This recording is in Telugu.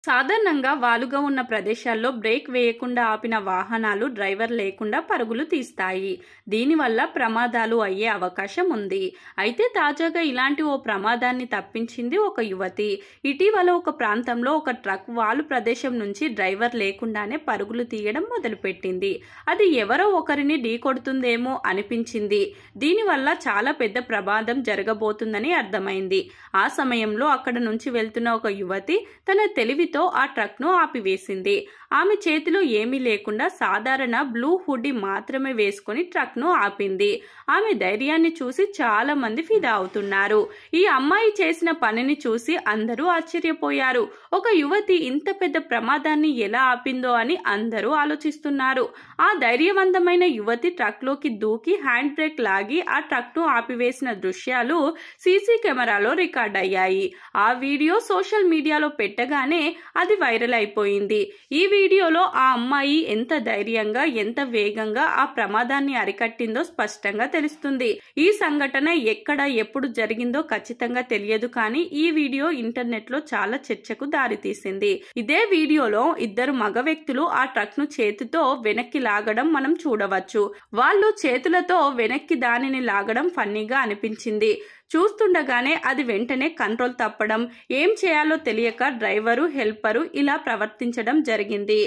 సాధారణంగా వాలుగా ఉన్న ప్రదేశాల్లో బ్రేక్ వేయకుండా ఆపిన వాహనాలు డ్రైవర్ లేకుండా పరుగులు తీస్తాయి. దీనివల్ల ప్రమాదాలు అయ్యే అవకాశం ఉంది. అయితే తాజాగా ఇలాంటి ఓ ప్రమాదాన్ని తప్పించింది ఒక యువతి. ఇటీవల ఒక ప్రాంతంలో ఒక ట్రక్ వాలు ప్రదేశం నుంచి డ్రైవర్ లేకుండానే పరుగులు తీయడం మొదలుపెట్టింది. అది ఎవరో ఒకరిని ఢీకొడుతుందేమో అనిపించింది. దీనివల్ల చాలా పెద్ద ప్రమాదం జరగబోతుందని అర్థమైంది. ఆ సమయంలో అక్కడ నుంచి వెళ్తున్న ఒక యువతి తన తెలివితో ఆ ట్రక్ ను ఆపివేసింది. ఆమె చేతిలో ఏమీ లేకుండా సాధారణ బ్లూ హుడ్డీ మాత్రమే వేసుకుని ట్రక్ ను ఆపింది. ఆమె ధైర్యాన్ని చూసి చాలా మంది ఫిదా అవుతున్నారు. ఈ అమ్మాయి చేసిన పనిని చూసి అందరూ ఆశ్చర్యపోయారు. ఒక యువతి ఇంత పెద్ద ప్రమాదాన్ని ఎలా ఆపిందో అని అందరూ ఆలోచిస్తున్నారు. ఆ ధైర్యవంతమైన యువతి ట్రక్ లోకి దూకి హ్యాండ్ బ్రేక్ లాగి ఆ ట్రక్ ను ఆపివేసిన దృశ్యాలు సీసీ కెమెరాలో రికార్డ్ అయ్యాయి. ఆ వీడియో సోషల్ మీడియాలో పెట్టగానే అది వైరల్ అయిపోయింది. ఈ వీడియోలో ఆ అమ్మాయి ఎంత ధైర్యంగా, ఎంత వేగంగా ఆ ప్రమాదాన్ని అరికట్టిందో స్పష్టంగా తెలుస్తుంది. ఈ సంఘటన ఎక్కడ, ఎప్పుడు జరిగిందో ఖచ్చితంగా తెలియదు, కానీ ఈ వీడియో ఇంటర్నెట్ లో చాలా చర్చకు దారితీసింది. ఇదే వీడియోలో ఇద్దరు మగ వ్యక్తులు ఆ ట్రక్ ను చేతితో వెనక్కి లాగడం మనం చూడవచ్చు. వాళ్ళు చేతులతో వెనక్కి దానిని లాగడం ఫన్నీగా అనిపించింది. చూస్తుండగానే అది వెంటనే కంట్రోల్ తప్పడం, ఏం చేయాలో తెలియక డ్రైవరు, హెల్పరు ఇలా ప్రవర్తించడం జరిగింది.